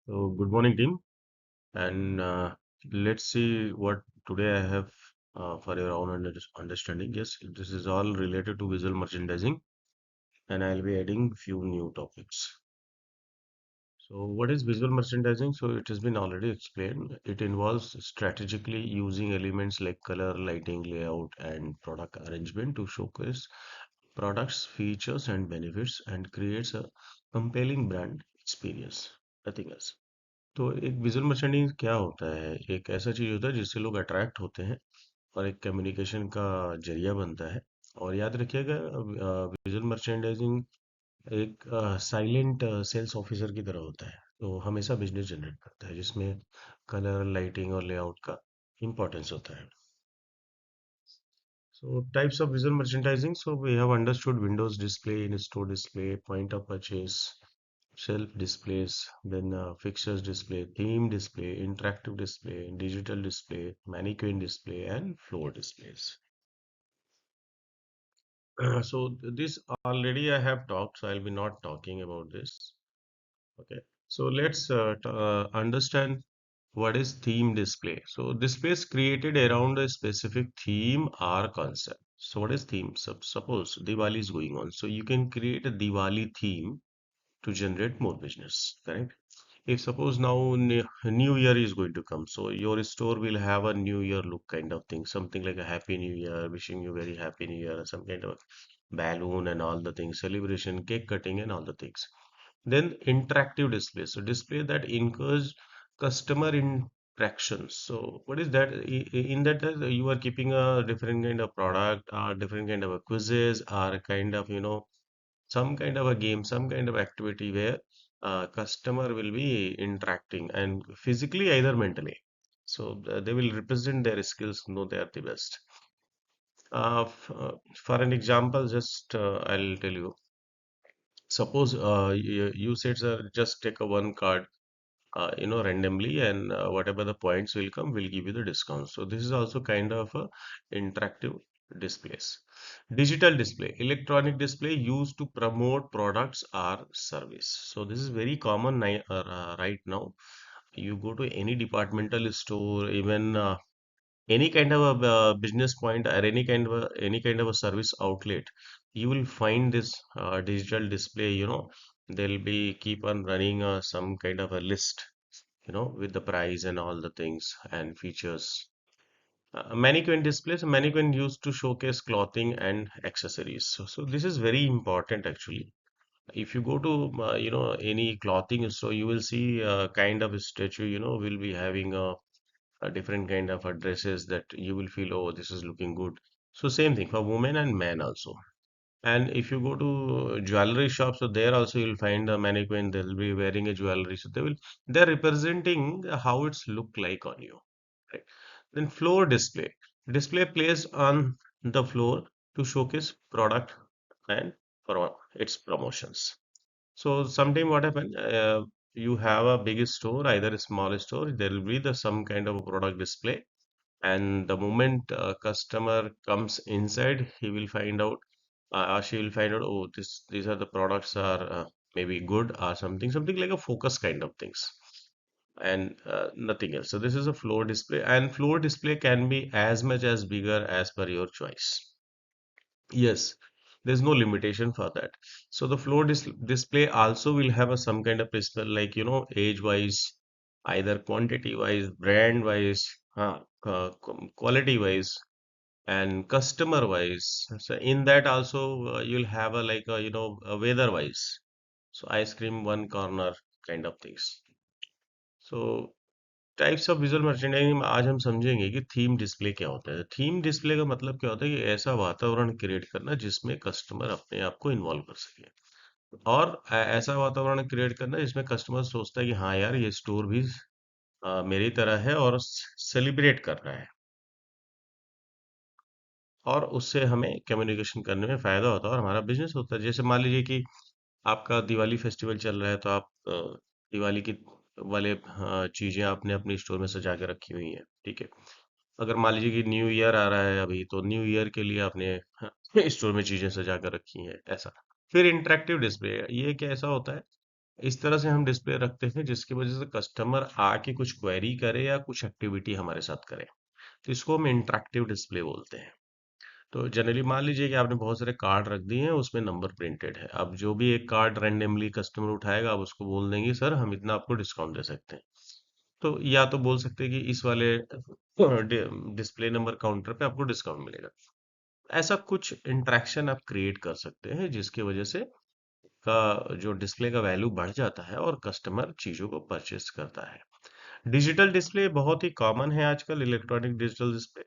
So, good morning, team, and let's see what today I have for your own understanding. Yes, this is all related to visual merchandising, and I'll be adding few new topics. So, what is visual merchandising? So, it has been already explained. It involves strategically using elements like color, lighting, layout, and product arrangement to showcase products, features, and benefits, and creates a compelling brand experience. Nothing else. तो एक visual मर्चेंडिंग क्या होता है? एक ऐसा चीज होता है जिससे लोग अट्रैक्ट होते हैं और एक कम्युनिकेशन का जरिया बनता है। और याद रखिएगा, विजुअल मर्चेंडाइजिंग एक साइलेंट सेल्स ऑफिसर की तरह होता है, तो हमेशा बिजनेस जनरेट करता है, जिसमें कलर, लाइटिंग और लेआउट का इम्पोर्टेंस होता है। So types of visual merchandising. So we have understood windows display, in-store display, point of purchase, shelf displays, then fixtures display, theme display, interactive display, digital display, mannequin display, and floor displays. So this already I have talked, so I'll be not talking about this. Okay. So let's understand what is theme display. So display is created around a specific theme or concept. So what is theme? Suppose Diwali is going on, so you can create a Diwali theme to generate more business, correct? If suppose now New Year is going to come, so your store will have a New Year look kind of thing, something like a Happy New Year, wishing you very Happy New Year, some kind of balloon and all the things, celebration, cake cutting and all the things. Then interactive display, so display that encourage customer interactions. So what is that? In that, you are keeping a different kind of product, or different kind of a quizzes, or a kind of some kind of a game, some kind of activity where customer will be interacting and physically either mentally. So they will represent their skills, know they are the best. For an example, just I'll tell you. Suppose you said, sir, just take a one card, randomly, and whatever the points will come, will give you the discount. So this is also kind of a interactive displays. Digital display, electronic display used to promote products or service. So this is very common right now. You go to any departmental store, even any kind of a business point, or any kind of a service outlet, you will find this digital display. They'll be keep on running some kind of a list, with the price and all the things and features. Mannequin displays, a mannequin used to showcase clothing and accessories. So this is very important actually. If you go to any clothing store, you will see a kind of a statue, will be having a different kind of dresses that you will feel, oh, this is looking good. So same thing for women and men also. And if you go to jewelry shops, so there also you'll find a mannequin, they'll be wearing a jewelry. So they're representing how it's look like on you. Right. Then floor display. Display placed on the floor to showcase product and for its promotions. So sometime what happen, you have a big store, either a small store, there will be the some kind of a product display, and the moment customer comes inside, he will find out, she will find out, oh, these are the products are maybe good or something like a focus kind of things, and nothing else. So this is a floor display, and floor display can be as much as bigger as per your choice. Yes, there's no limitation for that. So the floor display also will have a some kind of principle, like age wise, either quantity wise, brand wise, quality wise, and customer wise. So in that also you'll have a like a weather wise. So ice cream one corner kind of things. So types of visual merchandising में आज हम समझेंगे कि theme display क्या होता है। Theme display का मतलब क्या होता है कि ऐसा वातावरण क्रिएट करना जिसमें कस्टमर अपने आप को इन्वॉल्व कर सके, और ऐसा वातावरण क्रिएट करना जिसमें कस्टमर सोचता है कि हाँ यार, ये स्टोर भी मेरी तरह है और सेलिब्रेट कर रहा है, और उससे हमें कम्युनिकेशन करने में फायदा होता है और हमारा बिजनेस होता है। जैसे मान लीजिए कि आपका दिवाली फेस्टिवल चल रहा है, तो आप दिवाली की वाले चीजें आपने अपने स्टोर में सजा के रखी हुई हैं, ठीक है। अगर मान लीजिए कि न्यू ईयर आ रहा है अभी, तो न्यू ईयर के लिए आपने स्टोर में चीजें सजा कर रखी हैं, ऐसा। फिर इंटरेक्टिव डिस्प्ले, ये क्या ऐसा होता है इस तरह से हम डिस्प्ले रखते हैं जिसकी वजह से कस्टमर आके कुछ क्वेरी करे या कुछ एक्टिविटी हमारे साथ करे। तो इसको हम इंटरेक्टिव डिस्प्ले बोलते हैं। तो जनरली मान लीजिए कि आपने बहुत सारे कार्ड रख दिए हैं, उसमें नंबर प्रिंटेड है। अब जो भी एक कार्ड रैंडमली कस्टमर उठाएगा, आप उसको बोल देंगे सर हम इतना आपको डिस्काउंट दे सकते हैं। तो या तो बोल सकते हैं कि इस वाले डिस्प्ले नंबर काउंटर पे आपको डिस्काउंट मिलेगा। ऐसा कुछ इंटरेक्शन आप क्रिएट कर सकते हैं जिसकी वजह से का जो डिस्प्ले का वैल्यू बढ़ जाता है और कस्टमर चीजों को परचेस करता है। डिजिटल डिस्प्ले बहुत ही कॉमन है आजकल। इलेक्ट्रॉनिक डिजिटल डिस्प्ले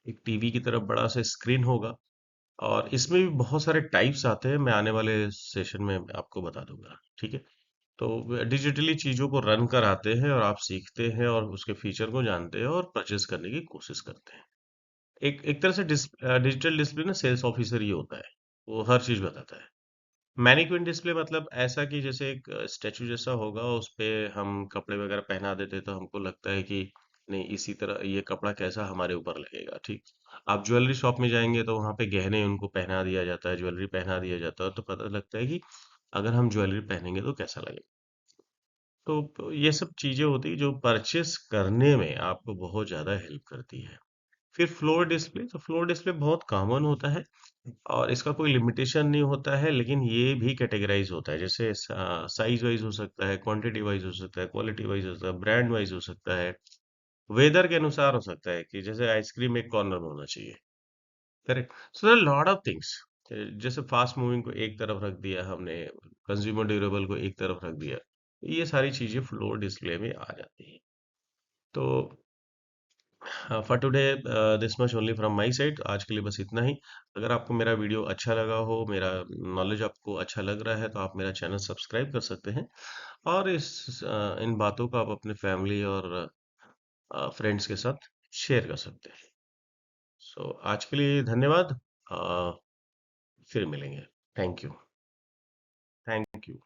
एक टीवी की तरफ बड़ा सा स्क्रीन होगा, और इसमें भी बहुत सारे टाइप्स आते हैं। मैं आने वाले सेशन में आपको बता दूंगा, ठीक है। तो डिजिटली चीजों को रन कराते हैं और आप सीखते हैं और उसके फीचर को जानते हैं और परचेस करने की कोशिश करते हैं। एक एक तरह से डिजिटल डिस्प्ले ना सेल्स ऑफिसर ही होता है। वो हर चीज बताता है। मैनीक्विन डिस्प्ले मतलब ऐसा कि जैसे एक स्टैचू जैसा होगा, उस पे हम कपड़े वगैरह पहना देते तो हमको लगता है कि नहीं, इसी तरह ये कपड़ा कैसा हमारे ऊपर लगेगा, ठीक। आप ज्वेलरी शॉप में जाएंगे तो वहां पे गहने उनको पहना दिया जाता है, ज्वेलरी पहना दिया जाता है, तो पता लगता है कि अगर हम ज्वेलरी पहनेंगे तो कैसा लगेगा। तो ये सब चीजें होती है जो परचेस करने में आपको बहुत ज्यादा हेल्प करती है। फिर फ्लोर डिस्प्ले, तो फ्लोर डिस्प्ले बहुत कॉमन होता है और इसका कोई लिमिटेशन नहीं होता है, लेकिन ये भी कैटेगराइज होता है। जैसे साइज वाइज हो सकता है, क्वांटिटी वाइज हो सकता है, क्वालिटी वाइज हो सकता है, ब्रांड वाइज हो सकता है, वेदर के अनुसार हो सकता है कि जैसे आइसक्रीम एक कॉर्नर में होना चाहिए। Correct. So there lot of things. जैसे फास्ट मूविंग को एक तरफ रख दिया हमने, कंज्यूमर ड्यूरेबल को एक तरफ रख दिया, ये सारी चीजें फ्लोर डिस्प्ले में आ जाती हैं। तो for today this much only from my side. आज के लिए बस इतना ही। अगर आपको मेरा वीडियो अच्छा लगा हो, मेरा नॉलेज आपको अच्छा लग रहा है, तो आप मेरा चैनल सब्सक्राइब कर सकते हैं, और इन बातों को आप अपने फैमिली और फ्रेंड्स के साथ शेयर कर सकते हैं। सो आज के लिए धन्यवाद। फिर मिलेंगे। Thank you. Thank you.